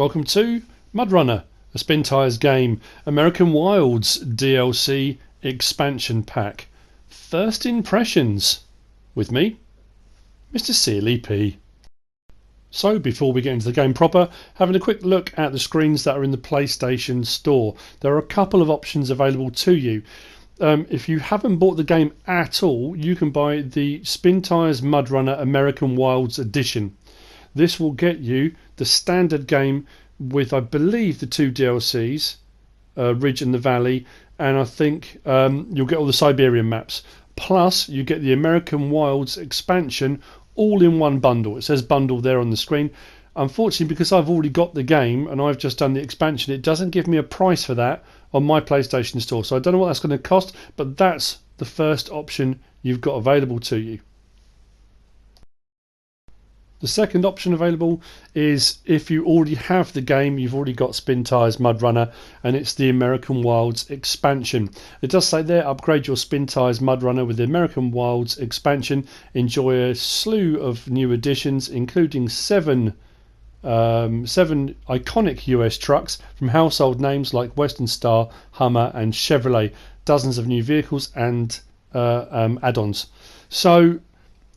Welcome to MUDRUNNER, a Spintires Game, American Wilds DLC expansion pack. First impressions with me, MrSealyp. So before we get into the game proper, having a quick look at the screens that are in the PlayStation Store. There are a couple of options available to you. If you haven't bought the game at all, you can buy the Spintires MUDRUNNER American Wilds Edition. This will get you the standard game with, I believe, the two DLCs, Ridge and the Valley, and I think you'll get all the Siberian maps. Plus, you get the American Wilds expansion all in one bundle. It says bundle there on the screen. Unfortunately, because I've already got the game and I've just done the expansion, it doesn't give me a price for that on my PlayStation Store. So I don't know what that's going to cost, but that's the first option you've got available to you. The second option available is if you already have the game, you've already got Spintires MUDRUNNER, and it's the American Wilds expansion. It does say there, upgrade your Spintires MUDRUNNER with the American Wilds expansion. Enjoy a slew of new additions, including seven iconic US trucks from household names like Western Star, Hummer and Chevrolet. Dozens of new vehicles and add-ons. So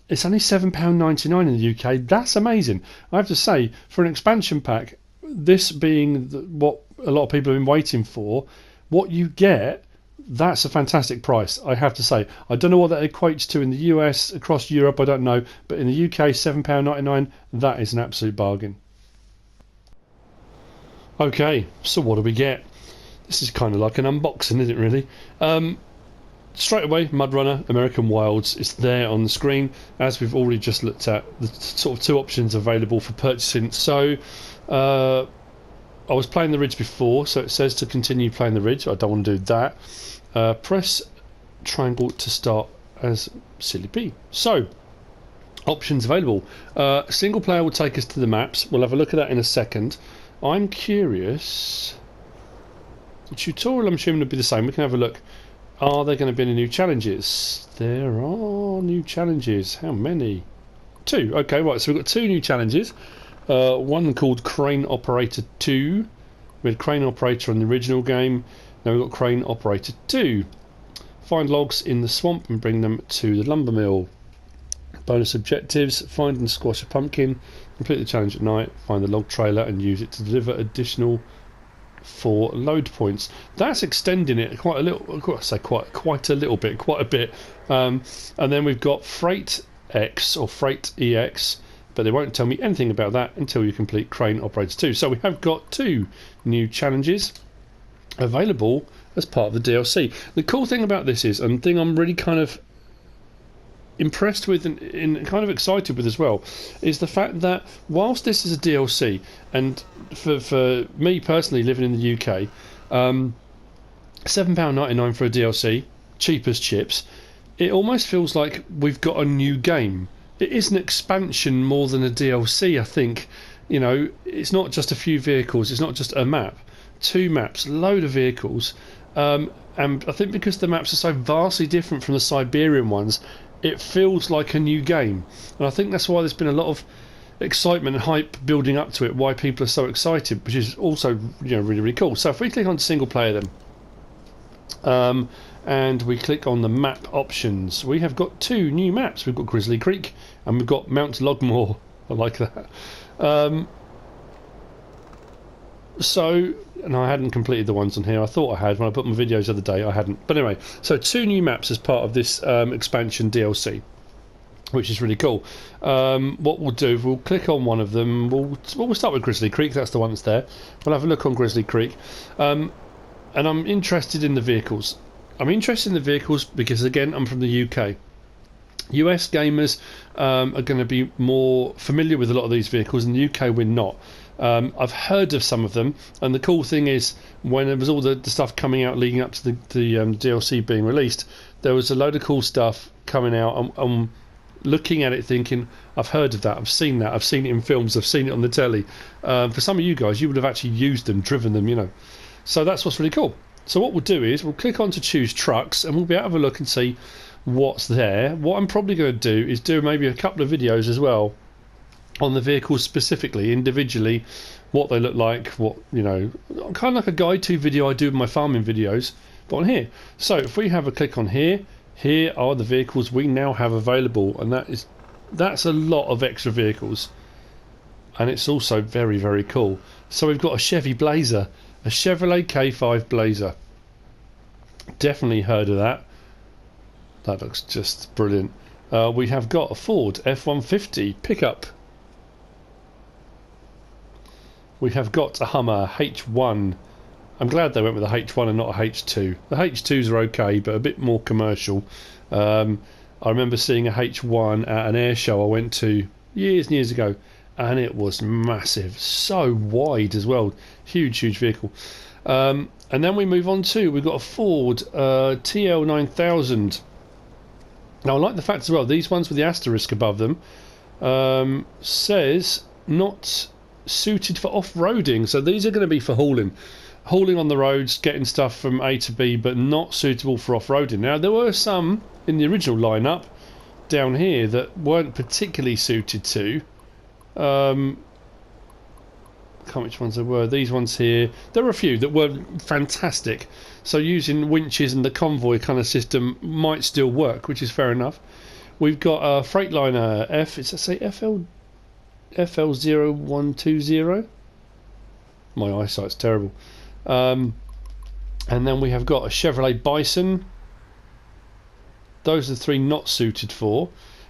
it's only £7.99 in the UK. That's amazing. I have to say, for an expansion pack, this being what a lot of people have been waiting for, what you get, that's a fantastic price, I have to say. I don't know what that equates to in the US, across Europe, I don't know. But in the UK, £7.99, that is an absolute bargain. Okay, so what do we get? This is kind of like an unboxing, isn't it, really? Straight away, MUDRUNNER American Wilds is there on the screen, as we've already just looked at the sort of two options available for purchasing. So I was playing the Ridge before, so it says to continue playing the Ridge. I don't want to do that. Press triangle to start as Sealyp. So options available. Single player will take us to the maps. We'll have a look at that in a second. I'm curious. The tutorial, I'm assuming, will be the same. We can have a look. Are there going to be any new challenges? There are new challenges. How many? 2. Okay, right. So we've got 2 new challenges. One called Crane Operator 2. We had Crane Operator on the original game. Now we've got Crane Operator 2. Find logs in the swamp and bring them to the lumber mill. Bonus objectives: find and squash a pumpkin, complete the challenge at night, find the log trailer and use it to deliver additional 4 load points. That's extending it quite a little. I say quite a little bit, quite a bit. And then we've got Freight X or Freight EX, but they won't tell me anything about that until you complete Crane Operator 2. So we have got 2 new challenges available as part of the DLC. The cool thing about this is, and the thing I'm really kind of impressed with and kind of excited with as well, is the fact that whilst this is a DLC, and for me personally living in the UK, £7.99 for a DLC, cheap as chips, it almost feels like we've got a new game. It is an expansion more than a DLC, I think. You know, it's not just a few vehicles, it's not just a map, 2 maps, load of vehicles, and I think because the maps are so vastly different from the Siberian ones, it feels like a new game, and I think that's why there's been a lot of excitement and hype building up to it, why people are so excited, which is also, you know, really, really cool. So if we click on single player then, and we click on the map options, we have got 2 new maps. We've got Grizzly Creek and we've got Mount Logmore. I like that. So, and I hadn't completed the ones on here. I thought I had when I put my videos the other day. I hadn't. But anyway, so 2 new maps as part of this expansion DLC, which is really cool. What we'll do, we'll click on one of them. We'll start with Grizzly Creek. That's the one that's there. We'll have a look on Grizzly Creek. And I'm interested in the vehicles. I'm interested in the vehicles because, again, I'm from the UK. US gamers are going to be more familiar with a lot of these vehicles. In the UK, we're not. I've heard of some of them, and the cool thing is, when there was all the stuff coming out leading up to the DLC being released, there was a load of cool stuff coming out. I'm looking at it thinking, I've heard of that, I've seen it in films, I've seen it on the telly. For some of you guys, you would have actually used them, driven them, you know. So that's what's really cool. So what we'll do is we'll click on to choose trucks, and we'll be able to have a look and see what's there. What I'm probably going to do is do maybe a couple of videos as well on the vehicles specifically, individually, what they look like, what, you know, kind of like a guide to video I do with my farming videos, but on here. So if we have a click on here, here are the vehicles we now have available, and that's a lot of extra vehicles, and it's also very, very cool. So we've got a Chevy Blazer, a Chevrolet K5 Blazer. Definitely heard of that. That looks just brilliant. We have got a Ford F-150 pickup. We have got a Hummer H1. I'm glad they went with a H1 and not a H2. The H2s are okay, but a bit more commercial. I remember seeing a H1 at an air show I went to years and years ago, and it was massive, so wide as well. Huge, huge vehicle. And then we move on to, we've got a Ford TL9000. Now I like the fact as well, these ones with the asterisk above them says not suited for off-roading, so these are going to be for hauling on the roads, getting stuff from A to B, but not suitable for off-roading. Now there were some in the original lineup down here that weren't particularly suited to, can't remember which ones there were. These ones here, there were a few that were fantastic, so using winches and the convoy kind of system might still work, which is fair enough. We've got a Freightliner F, does it say FL0120? My eyesight's terrible. And then we have got a Chevrolet Bison. Those are the three not suited for.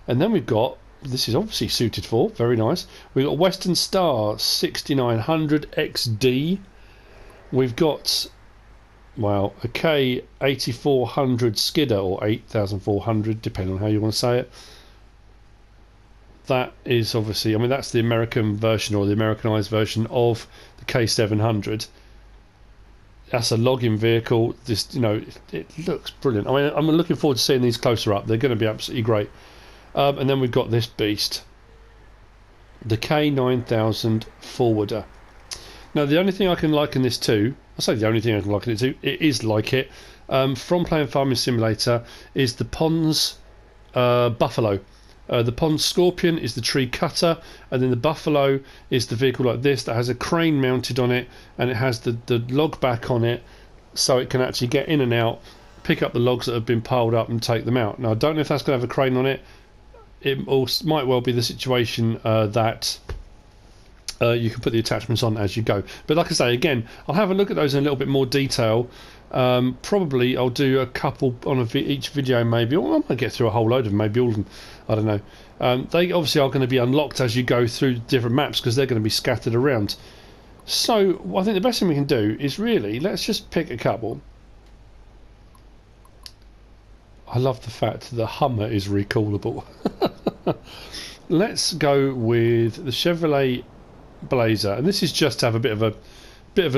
And then we've got, this is obviously suited for, very nice. We've got Western Star 6900 XD. We've got, well, a K8400 skidder, or 8400, depending on how you want to say it. That is obviously, I mean, that's the American version, or the Americanized version of the K700. That's a logging vehicle. This, you know, it looks brilliant. I mean, I'm looking forward to seeing these closer up. They're going to be absolutely great. And then we've got this beast, the K9000 Forwarder. Now, the only thing I can liken this to, I say the only thing I can liken it to, it is like it, from playing Farming Simulator, is the Pons Buffalo. The Pons Scorpion is the tree cutter, and then the Buffalo is the vehicle like this that has a crane mounted on it, and it has the log back on it, so it can actually get in and out, pick up the logs that have been piled up and take them out. Now, I don't know if that's going to have a crane on it. It also might well be the situation that you can put the attachments on as you go. But like I say, again, I'll have a look at those in a little bit more detail. Probably I'll do a couple on each video, maybe, or I might get through a whole load of them, maybe all of them, I don't know. They obviously are going to be unlocked as you go through different maps, because they're going to be scattered around. So I think the best thing we can do is really, let's just pick a couple. I love the fact that the Hummer is recallable. Let's go with the Chevrolet Blazer, and this is just to have a bit of a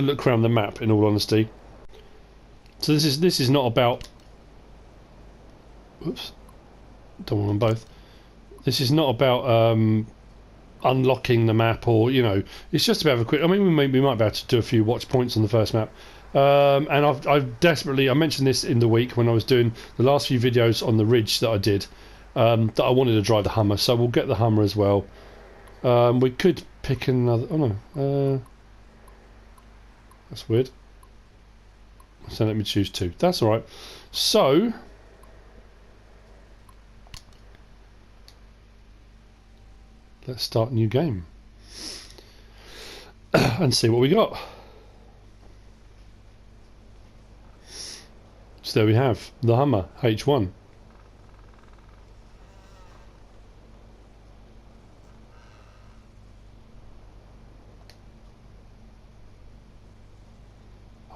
look around the map, in all honesty. So this is not about, oops, don't want them both. This is not about unlocking the map, or, you know, it's just about a quick, I mean, we might be able to do a few watch points on the first map. And I've desperately, I mentioned this in the week when I was doing the last few videos on the ridge that I did, that I wanted to drive the Hummer, so we'll get the Hummer as well. We could pick another, oh no, that's weird. So let me choose two. That's alright. So let's start a new game and see what we got. So there we have the Hummer H1.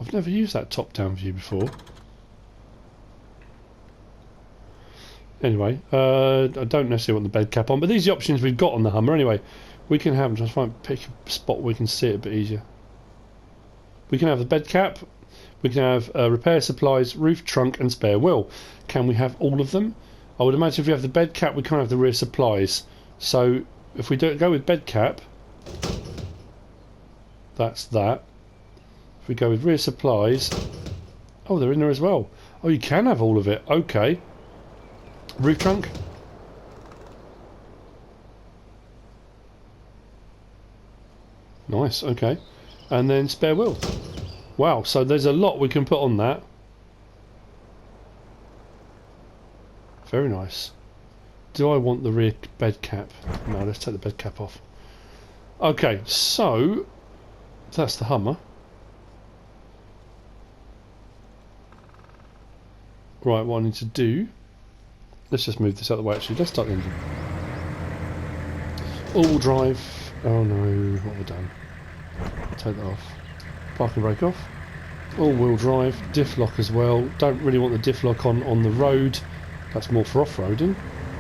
I've never used that top-down view before. Anyway, I don't necessarily want the bed cap on, but these are the options we've got on the Hummer. Anyway, we can have, just find pick a spot where we can see it a bit easier. We can have the bed cap, we can have repair supplies, roof, trunk and spare wheel. Can we have all of them? I would imagine if we have the bed cap, we can't have the rear supplies. So if we don't go with bed cap, that's that. If we go with rear supplies, oh, they're in there as well. Oh, you can have all of it. Okay. Roof trunk. Nice, okay. And then spare wheel. Wow, so there's a lot we can put on that. Very nice. Do I want the rear bed cap? No, let's take the bed cap off. Okay, so that's the Hummer. Right, what I need to do... Let's just move this out of the way actually. Let's start the engine. All drive. Oh no, what have I done? Take that off. Parking brake off. All-wheel drive. Diff lock as well. Don't really want the diff lock on the road. That's more for off-roading.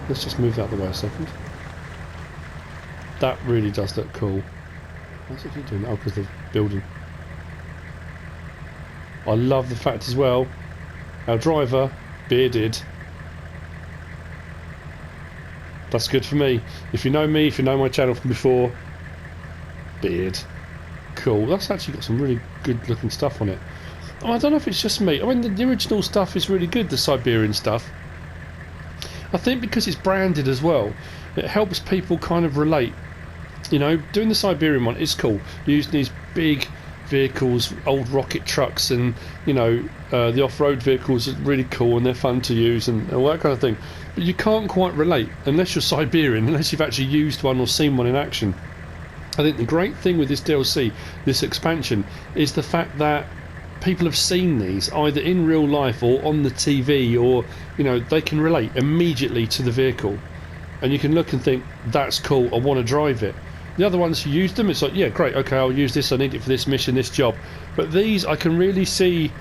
Let's just move that out of the way a second. That really does look cool. What's it keep doing? Oh, because they're building. I love the fact as well, our driver, bearded. That's good for me. If you know me, if you know my channel from before, beard. Cool. That's actually got some really good looking stuff on it. Oh, I don't know if it's just me. I mean, the original stuff is really good, the Siberian stuff. I think because it's branded as well, it helps people kind of relate. You know, doing the Siberian one is cool. Using these big vehicles, old rocket trucks, and you know, the off-road vehicles are really cool and they're fun to use and all that kind of thing. But you can't quite relate unless you're Siberian, unless you've actually used one or seen one in action. I think the great thing with this DLC, this expansion, is the fact that people have seen these either in real life or on the TV, or you know, they can relate immediately to the vehicle, and you can look and think, that's cool, I want to drive it. The other ones who use them, it's like, yeah, great, okay, I'll use this, I need it for this mission, this job. But these, I can really see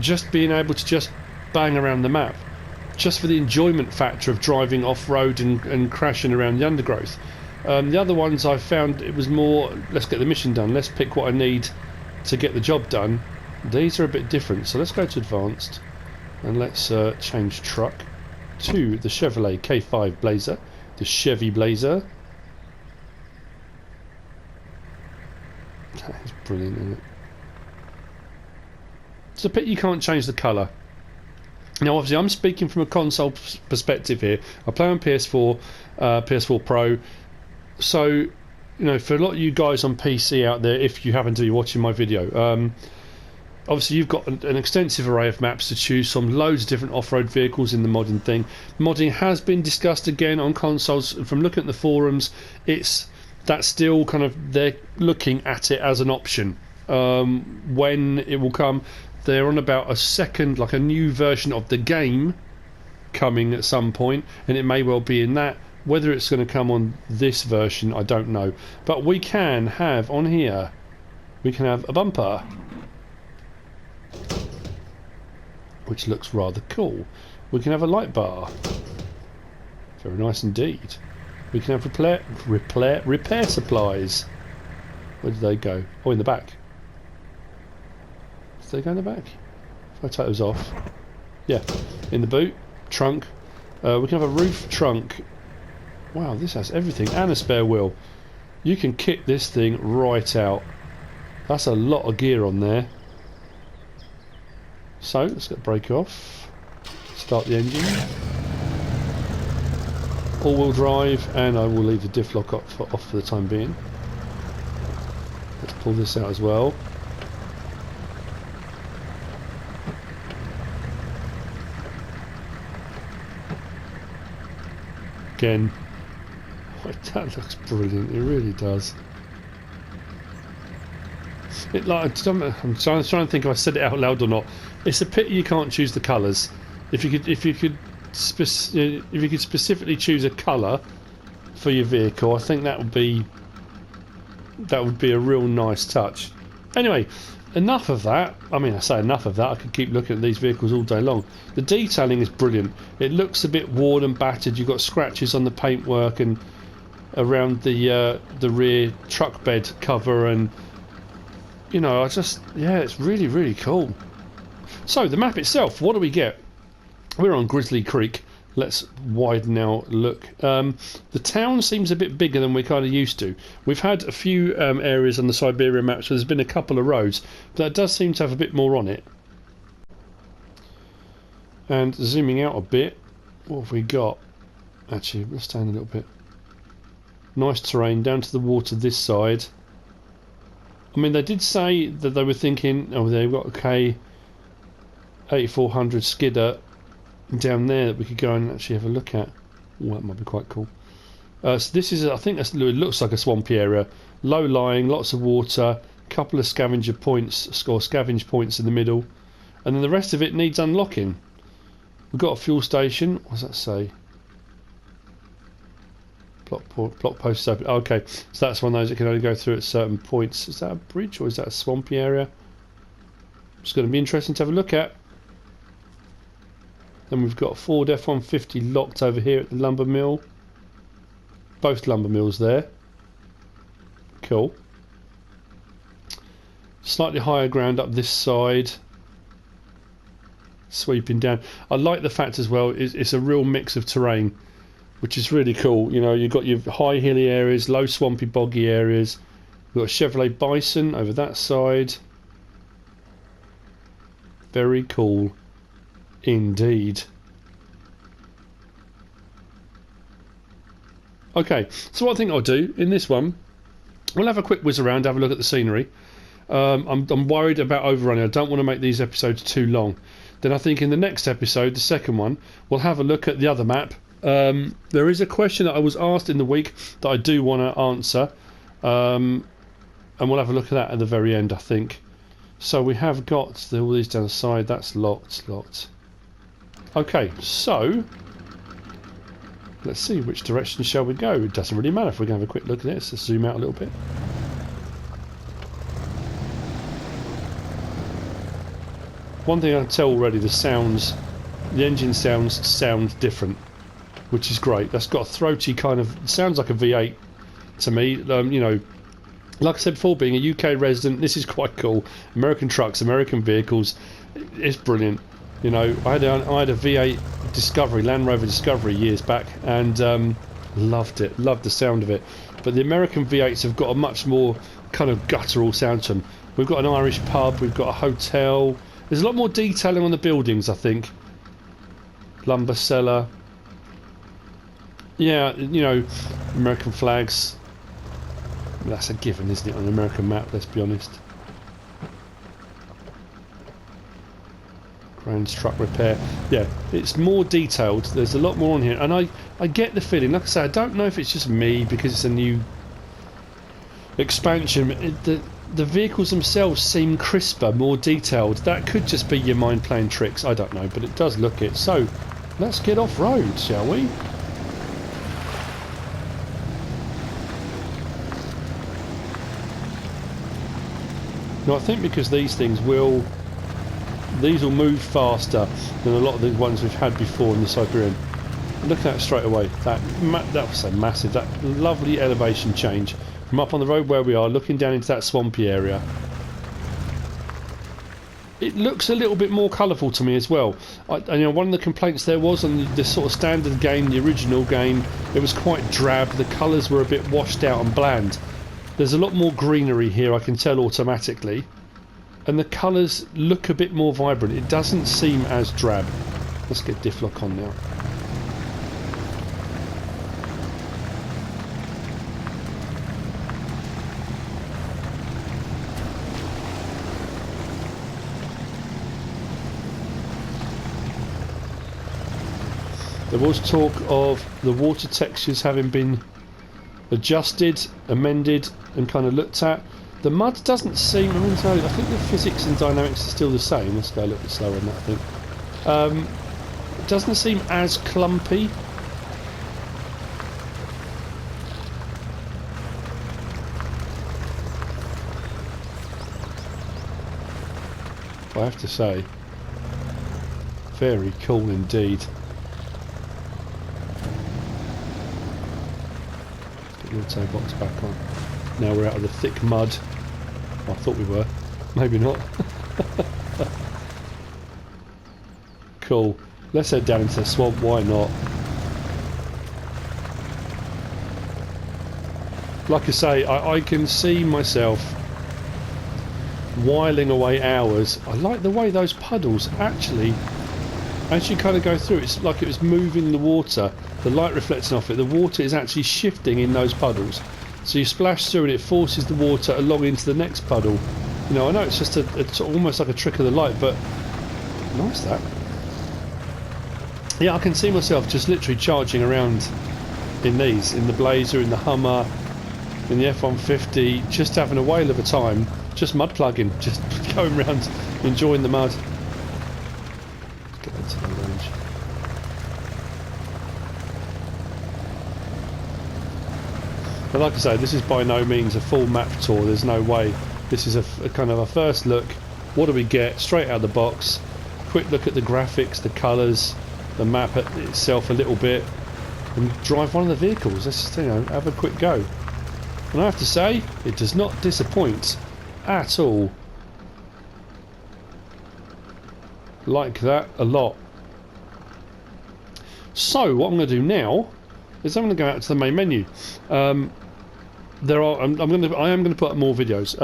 just being able to just bang around the map, just for the enjoyment factor of driving off-road and crashing around the undergrowth. The other ones I found it was more, let's get the mission done, let's pick what I need to get the job done. These are a bit different, so let's go to advanced and let's change truck to the Chevrolet K5 Blazer, the Chevy Blazer. That is brilliant, isn't it? It's a pity you can't change the colour. Now obviously I'm speaking from a console perspective here. I play on PS4, PS4 Pro, so you know, for a lot of you guys on PC out there, if you happen to be watching my video, obviously you've got an extensive array of maps to choose from, loads of different off-road vehicles in the modding thing. Modding has been discussed again on consoles. From looking at the forums, that's still kind of, they're looking at it as an option. When it will come, they're on about a second, like a new version of the game coming at some point, and it may well be in that. Whether it's going to come on this version, I don't know. But we can have on here, we can have a bumper, which looks rather cool. We can have a light bar, very nice indeed. We can have repair supplies. Where did they go? Oh, in the back. Did they go in the back? If I take those off. Yeah, in the boot, trunk. We can have a roof trunk. Wow, this has everything, and a spare wheel. You can kick this thing right out. That's a lot of gear on there. So, let's get brake off. Start the engine. All-wheel drive, and I will leave the diff lock off for the time being. Let's pull this out as well. Again, that looks brilliant. It really does. I'm trying to think if I said it out loud or not. It's a pity you can't choose the colours. If you could specifically choose a colour for your vehicle, I think that would be a real nice touch. Anyway, enough of that. I mean, I say enough of that. I could keep looking at these vehicles all day long. The detailing is brilliant. It looks a bit worn and battered. You've got scratches on the paintwork and around the rear truck bed cover, and you know, it's really, really cool. So the map itself, what do we get? We're on Grizzly Creek. Let's widen our look. The town seems a bit bigger than we're kind of used to. We've had a few areas on the Siberian maps where there's been a couple of roads, but that does seem to have a bit more on it. And zooming out a bit, what have we got? Actually, let's stand a little bit. Nice terrain down to the water this side. I mean, they did say that they were thinking, oh, they've got a K8400 skidder down there that we could go and actually have a look at. Oh, that might be quite cool. So this is, I think it looks like a swampy area. Low lying, lots of water, couple of scavenger points, or scavenge points in the middle. And then the rest of it needs unlocking. We've got a fuel station. What does that say? Block post open. Oh, okay, so that's one of those that can only go through at certain points. Is that a bridge or is that a swampy area? It's going to be interesting to have a look at. Then we've got a Ford F-150 locked over here at the lumber mill. Both lumber mills there. Cool. Slightly higher ground up this side. Sweeping down. I like the fact as well, it's a real mix of terrain, which is really cool. You know, you've got your high hilly areas, low swampy boggy areas. We've got a Chevrolet Bison over that side. Very cool indeed. Okay, so what I think I'll do in this one, we'll have a quick whiz around, have a look at the scenery. I'm worried about overrunning. I don't want to make these episodes too long. Then I think in the next episode, the second one, we'll have a look at the other map. There is a question that I was asked in the week that I do want to answer, and we'll have a look at that at the very end, I think. So we have got all these down the side. That's locked. Okay, so let's see, which direction shall we go? It doesn't really matter if we're going to have a quick look at this. Let's zoom out a little bit. One thing I can tell already, the engine sounds sound different, which is great. That's got a throaty kind of, sounds like a V8 to me. You know, like I said before, being a UK resident, this is quite cool. American trucks, American vehicles, it's brilliant. You know, I had a V8 Discovery, Land Rover Discovery years back, and loved it, loved the sound of it. But the American V8s have got a much more kind of guttural sound to them. We've got an Irish pub, we've got a hotel. There's a lot more detailing on the buildings, I think. Lumber cellar. Yeah, you know, American flags. That's a given, isn't it, on an American map, let's be honest. Grounds truck repair. Yeah, it's more detailed. There's a lot more on here. And I get the feeling, like I say, I don't know if it's just me because it's a new expansion. The vehicles themselves seem crisper, more detailed. That could just be your mind playing tricks, I don't know, but it does look it. So, let's get off road, shall we? Now, I think because these will move faster than a lot of the ones we've had before in the Siberian. Look at that straight away. That was so massive. That lovely elevation change from up on the road where we are, looking down into that swampy area. It looks a little bit more colourful to me as well. You know, one of the complaints there was on the sort of standard game, the original game, it was quite drab. The colours were a bit washed out and bland. There's a lot more greenery here, I can tell automatically. And the colours look a bit more vibrant. It doesn't seem as drab. Let's get diff lock on now. There was talk of the water textures having been adjusted, amended and kind of looked at. The mud doesn't seem, I think the physics and dynamics are still the same. Let's go a little bit slower on that, I think. It doesn't seem as clumpy. I have to say, very cool indeed. Let's get the auto box back on. Now we're out of the thick mud. I thought we were. Maybe not. Cool. Let's head down into the swamp. Why not? Like I say, I can see myself whiling away hours. I like the way those puddles actually, as you kind of go through, it's like it was moving the water. The light reflecting off it. The water is actually shifting in those puddles. So you splash through and it forces the water along into the next puddle. You know, I know it's just it's almost like a trick of the light, but nice that. Yeah, I can see myself just literally charging around in these, in the Blazer, in the Hummer, in the F-150, just having a whale of a time, just mud plugging, just going around enjoying the mud. Let's get that to the range. But like I say, this is by no means a full map tour, there's no way. This is a kind of a first look. What do we get straight out of the box? Quick look at the graphics, the colours, the map itself a little bit, and drive one of the vehicles. Let's just, you know, have a quick go. And I have to say, it does not disappoint at all. Like that a lot. So what I'm going to do now is I'm going to go out to the main menu. I am going to put up more videos.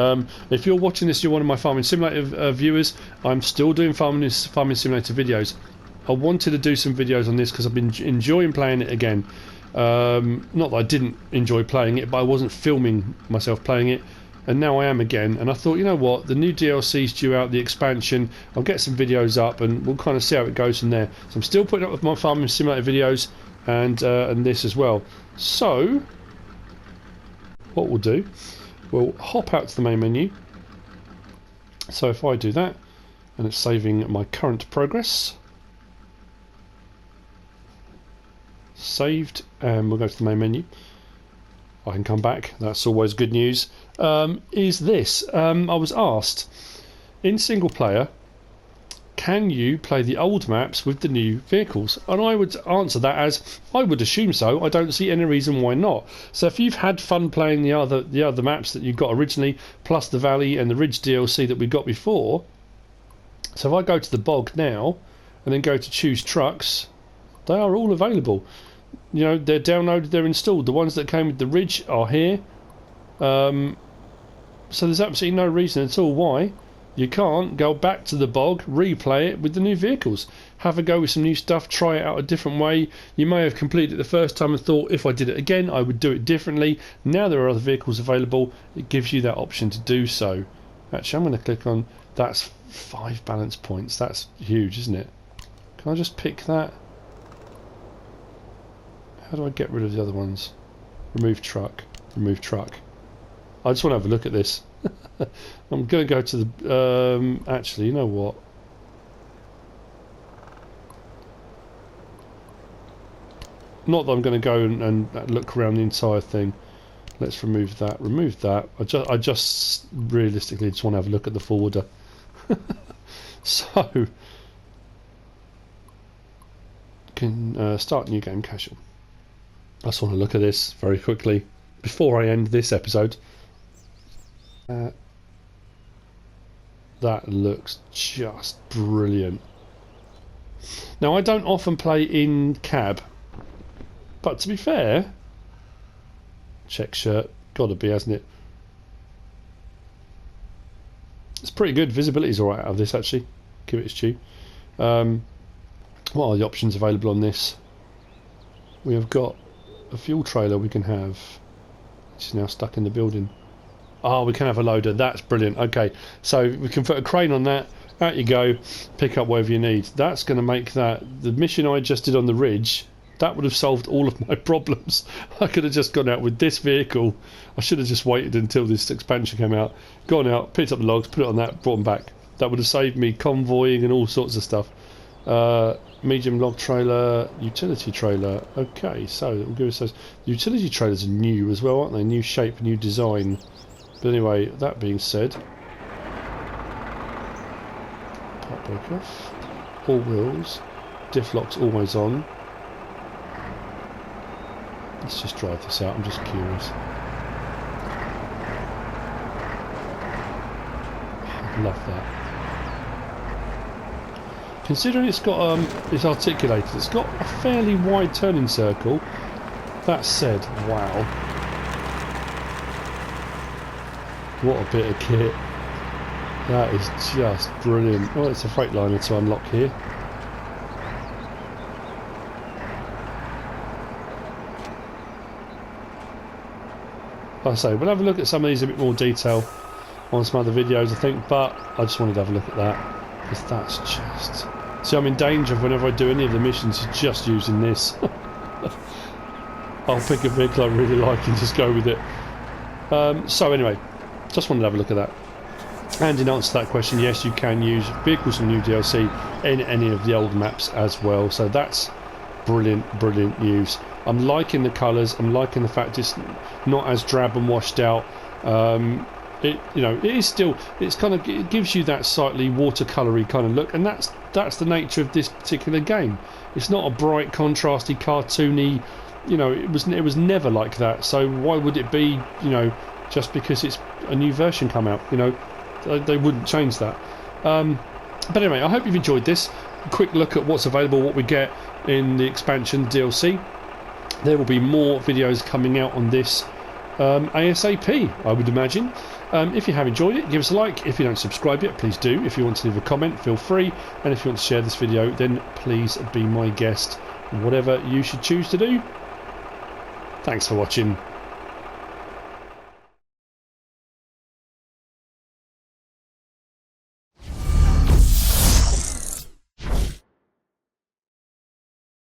If you're watching this, you're one of my Farming Simulator viewers. I'm still doing Farming Simulator videos. I wanted to do some videos on this because I've been enjoying playing it again. Not that I didn't enjoy playing it, but I wasn't filming myself playing it, and now I am again. And I thought, you know what, the new DLC's due out, the expansion. I'll get some videos up, and we'll kind of see how it goes from there. So I'm still putting up with my Farming Simulator videos, and this as well. So what we'll do, we'll hop out to the main menu. So if I do that, and it's saving my current progress. Saved, and we'll go to the main menu. I can come back, that's always good news. Is this, I was asked, in single player, can you play the old maps with the new vehicles? And I would answer that as, I would assume so. I don't see any reason why not. So if you've had fun playing the other maps that you got originally, plus the Valley and the Ridge DLC that we got before, so if I go to the bog now, and then go to choose trucks, they are all available. You know, they're downloaded, they're installed. The ones that came with the Ridge are here. So there's absolutely no reason at all why you can't go back to the bog, replay it with the new vehicles. Have a go with some new stuff, try it out a different way. You may have completed it the first time and thought, if I did it again, I would do it differently. Now there are other vehicles available. It gives you that option to do so. Actually, I'm going to click on, that's 5 balance points. That's huge, isn't it? Can I just pick that? How do I get rid of the other ones? Remove truck. Remove truck. I just want to have a look at this. I'm going to go to the... actually, you know what? Not that I'm going to go and look around the entire thing. Let's remove that. Remove that. I just realistically just want to have a look at the forwarder. So... can start new game casual. I just want to look at this very quickly before I end this episode. That looks just brilliant. Now I don't often play in cab, but to be fair, check shirt, gotta be, hasn't it? It's pretty good. Visibility's alright out of this actually. Give it its due. What are the options available on this? We have got a fuel trailer we can have, which is now stuck in the building. Oh, we can have a loader. That's brilliant. Okay, so we can put a crane on that. Out you go. Pick up whatever you need. That's going to make that... The mission I just did on the Ridge, that would have solved all of my problems. I could have just gone out with this vehicle. I should have just waited until this expansion came out. Gone out, picked up the logs, put it on that, brought them back. That would have saved me convoying and all sorts of stuff. Medium log trailer, utility trailer. Okay, so it will give us those. Utility trailers are new as well, aren't they? New shape, new design. But anyway, that being said, part brake off, all wheels, diff locks always on. Let's just drive this out. I'm just curious. I love that. Considering it's got it's articulated, it's got a fairly wide turning circle. That said, wow, what a bit of kit! That is just brilliant. Oh, it's a Freightliner to unlock here. like I say, we'll have a look at some of these in a bit more detail on some other videos, I think, but I just wanted to have a look at that, because that's just... See, I'm in danger of whenever I do any of the missions just using this. I'll pick a vehicle I really like and just go with it. So anyway, just wanted to have a look at that. And in answer to that question, yes, you can use vehicles from new DLC in any of the old maps as well. So that's brilliant, brilliant news. I'm liking the colours. I'm liking the fact it's not as drab and washed out. It is still, it gives you that slightly watercolory kind of look, and that's the nature of this particular game. It's not a bright, contrasty, cartoony. It was never like that. So why would it be? Just because it's a new version come out. They wouldn't change that. But anyway, I hope you've enjoyed this. A quick look at what's available, what we get in the expansion DLC. There will be more videos coming out on this ASAP, I would imagine. If you have enjoyed it, give us a like. If you don't subscribe yet, please do. If you want to leave a comment, feel free. And if you want to share this video, then please be my guest. Whatever you should choose to do. Thanks for watching.